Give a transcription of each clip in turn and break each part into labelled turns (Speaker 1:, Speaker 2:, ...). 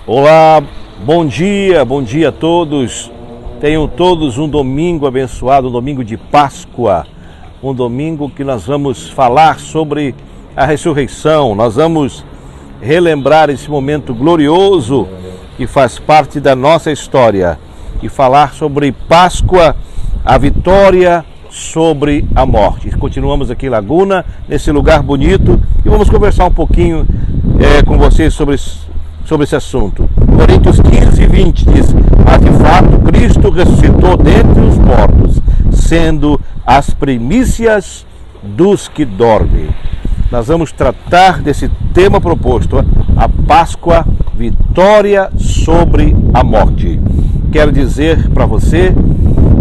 Speaker 1: Olá, bom dia a todos. Tenham todos um domingo abençoado, um domingo de Páscoa, um domingo que nós vamos falar sobre a ressurreição. Nós vamos relembrar esse momento glorioso que faz parte da nossa história e falar sobre Páscoa, a vitória sobre a morte. Continuamos aqui em Laguna, nesse lugar bonito, e vamos conversar um pouquinho com vocês sobre esse assunto. Coríntios 15, 20 diz: mas de fato Cristo ressuscitou dentre os mortos, sendo as primícias dos que dormem. Nós vamos tratar desse tema proposto, a Páscoa, vitória sobre a morte. Quero dizer para você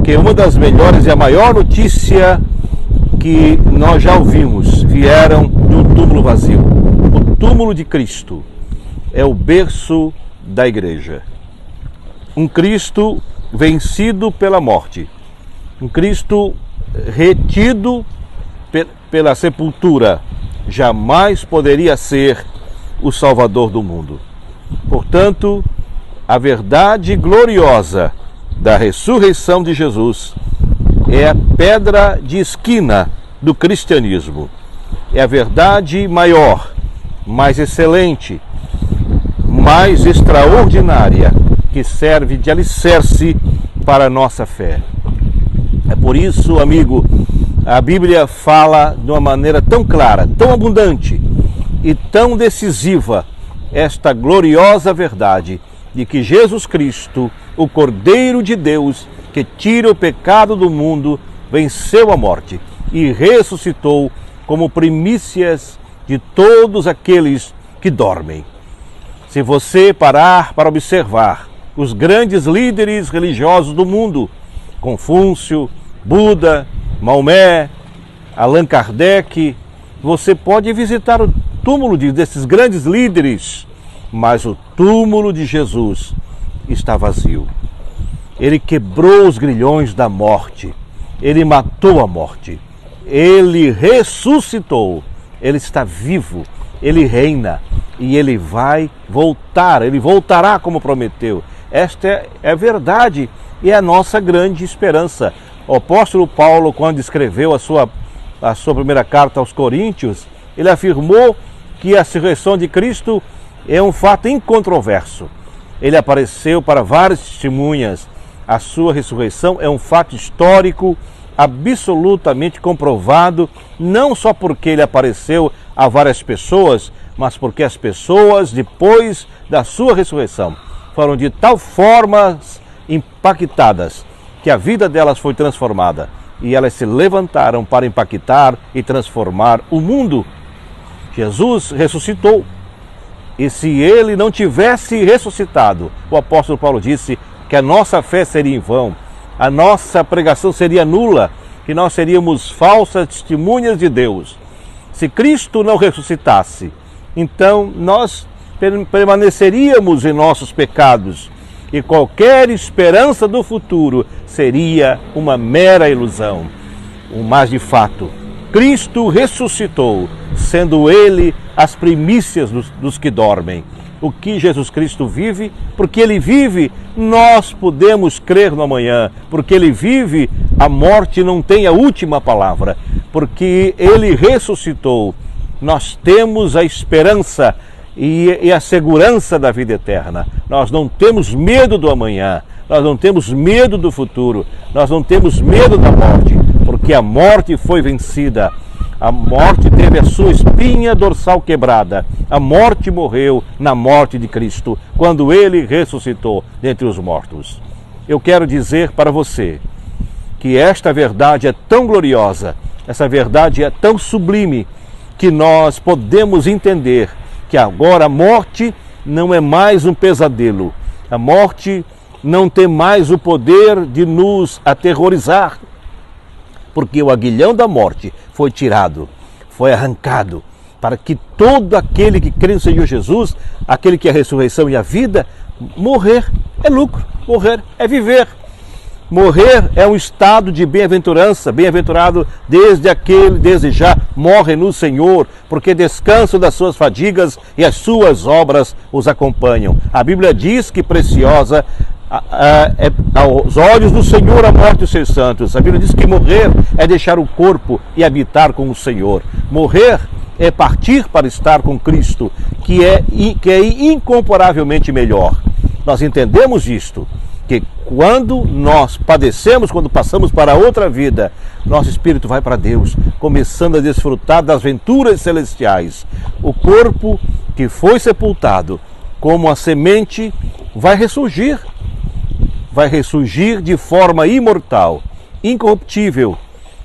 Speaker 1: que uma das melhores e a maior notícia que nós já ouvimos vieram de um túmulo vazio. O túmulo de Cristo é o berço da igreja. Um Cristo vencido pela morte. Um Cristo retido pela sepultura. Jamais poderia ser o Salvador do mundo. Portanto, a verdade gloriosa da ressurreição de Jesus é a pedra de esquina do cristianismo. É a verdade maior, mais excelente, mais extraordinária, que serve de alicerce para a nossa fé. É por isso, amigo, a Bíblia fala de uma maneira tão clara, tão abundante e tão decisiva esta gloriosa verdade de que Jesus Cristo, o Cordeiro de Deus, que tira o pecado do mundo, venceu a morte e ressuscitou como primícias de todos aqueles que dormem. Se você parar para observar os grandes líderes religiosos do mundo, Confúcio, Buda, Maomé, Allan Kardec, você pode visitar o túmulo desses grandes líderes, mas o túmulo de Jesus está vazio. Ele quebrou os grilhões da morte, ele matou a morte, ele ressuscitou, ele está vivo, ele reina e ele vai voltar, ele voltará como prometeu. Esta é a verdade e é a nossa grande esperança. O apóstolo Paulo, quando escreveu a sua primeira carta aos Coríntios, ele afirmou que a ressurreição de Cristo é um fato incontroverso. Ele apareceu para várias testemunhas. A sua ressurreição é um fato histórico, absolutamente comprovado, não só porque ele apareceu a várias pessoas, mas porque as pessoas, depois da sua ressurreição, foram de tal forma impactadas que a vida delas foi transformada e elas se levantaram para impactar e transformar o mundo. Jesus ressuscitou. E se ele não tivesse ressuscitado, o apóstolo Paulo disse que a nossa fé seria em vão, a nossa pregação seria nula, que nós seríamos falsas testemunhas de Deus. Se Cristo não ressuscitasse, então nós permaneceríamos em nossos pecados e qualquer esperança do futuro seria uma mera ilusão. Mas de fato, Cristo ressuscitou, sendo Ele as primícias dos que dormem. O que Jesus Cristo vive, porque Ele vive, nós podemos crer no amanhã. Porque Ele vive, a morte não tem a última palavra. Porque Ele ressuscitou, nós temos a esperança e a segurança da vida eterna. Nós não temos medo do amanhã, nós não temos medo do futuro, nós não temos medo da morte, porque a morte foi vencida. A morte teve a sua espinha dorsal quebrada. A morte morreu na morte de Cristo, quando Ele ressuscitou dentre os mortos. Eu quero dizer para você que esta verdade é tão gloriosa, essa verdade é tão sublime, que nós podemos entender que agora a morte não é mais um pesadelo. A morte não tem mais o poder de nos aterrorizar, porque o aguilhão da morte foi tirado, foi arrancado, para que todo aquele que crê no Senhor Jesus, aquele que é a ressurreição e a vida, morrer é lucro, morrer é viver. Morrer é um estado de bem-aventurança. Bem-aventurado desde já morre no Senhor, porque descansam das suas fadigas e as suas obras os acompanham. A Bíblia diz que preciosa é aos olhos do Senhor a morte dos seus santos. A Bíblia diz que morrer é deixar o corpo e habitar com o Senhor. Morrer é partir para estar com Cristo, que é incomparavelmente melhor. Nós entendemos isto, que quando nós padecemos, quando passamos para outra vida, nosso espírito vai para Deus, começando a desfrutar das venturas celestiais. O corpo que foi sepultado como a semente vai ressurgir de forma imortal, incorruptível,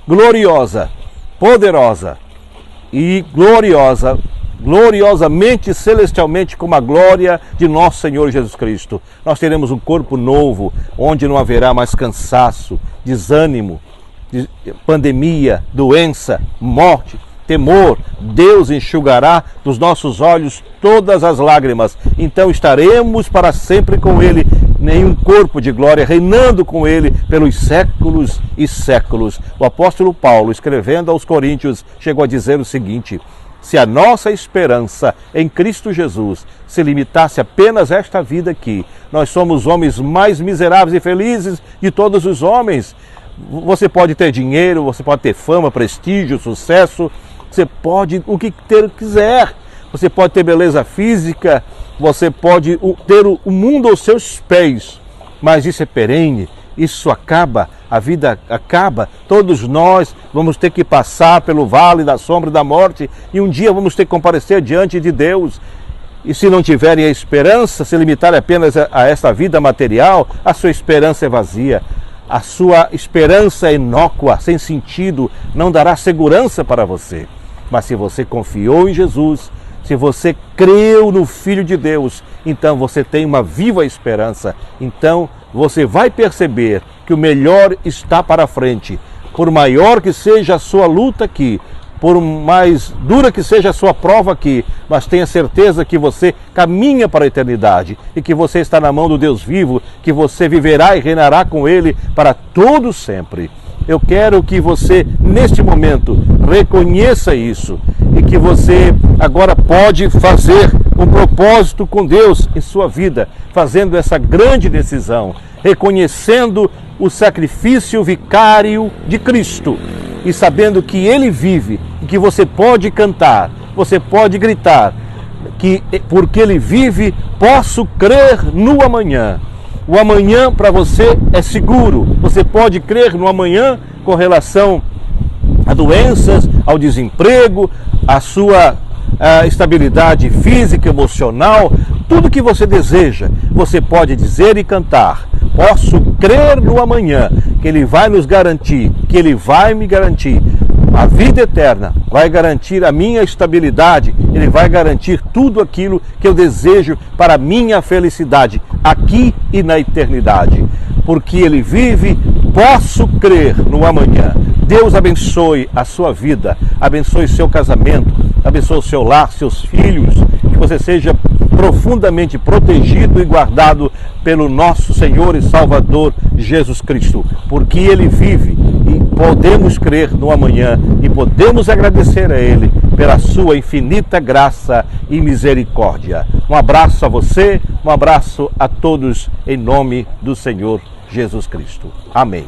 Speaker 1: gloriosa, poderosa e gloriosamente, celestialmente, como a glória de nosso Senhor Jesus Cristo. Nós teremos um corpo novo, onde não haverá mais cansaço, desânimo, pandemia, doença, morte, temor. Deus enxugará dos nossos olhos todas as lágrimas. Então estaremos para sempre com Ele, em um corpo de glória, reinando com Ele pelos séculos e séculos. O apóstolo Paulo, escrevendo aos Coríntios, chegou a dizer o seguinte: se a nossa esperança em Cristo Jesus se limitasse apenas a esta vida aqui, nós somos homens mais miseráveis e felizes de todos os homens. Você pode ter dinheiro, você pode ter fama, prestígio, sucesso, você pode o que quiser. Você pode ter beleza física, você pode ter o mundo aos seus pés, mas isso é perene, isso acaba, a vida acaba. Todos nós vamos ter que passar pelo vale da sombra da morte e um dia vamos ter que comparecer diante de Deus. E se não tiverem a esperança, se limitarem apenas a esta vida material, a sua esperança é vazia. A sua esperança é inócua, sem sentido, não dará segurança para você. Mas se você confiou em Jesus, se você creu no Filho de Deus, então você tem uma viva esperança. Então você vai perceber que o melhor está para frente. Por maior que seja a sua luta aqui, por mais dura que seja a sua prova aqui, mas tenha certeza que você caminha para a eternidade e que você está na mão do Deus vivo, que você viverá e reinará com Ele para todo sempre. Eu quero que você, neste momento, reconheça isso e que você agora pode fazer um propósito com Deus em sua vida, fazendo essa grande decisão, reconhecendo o sacrifício vicário de Cristo e sabendo que Ele vive e que você pode cantar, você pode gritar, que porque Ele vive, posso crer no amanhã. O amanhã para você é seguro. Você pode crer no amanhã com relação a doenças, ao desemprego, à sua estabilidade física, emocional, tudo que você deseja, você pode dizer e cantar. Posso crer no amanhã, que Ele vai nos garantir, que Ele vai me garantir a vida eterna, vai garantir a minha estabilidade, Ele vai garantir tudo aquilo que eu desejo para a minha felicidade, aqui e na eternidade. Porque Ele vive, posso crer no amanhã. Deus abençoe a sua vida, abençoe seu casamento, abençoe o seu lar, seus filhos, que você seja profundamente protegido e guardado pelo nosso Senhor e Salvador Jesus Cristo, porque Ele vive e podemos crer no amanhã e podemos agradecer a Ele pela sua infinita graça e misericórdia. Um abraço a você, um abraço a todos em nome do Senhor Jesus Cristo. Amém.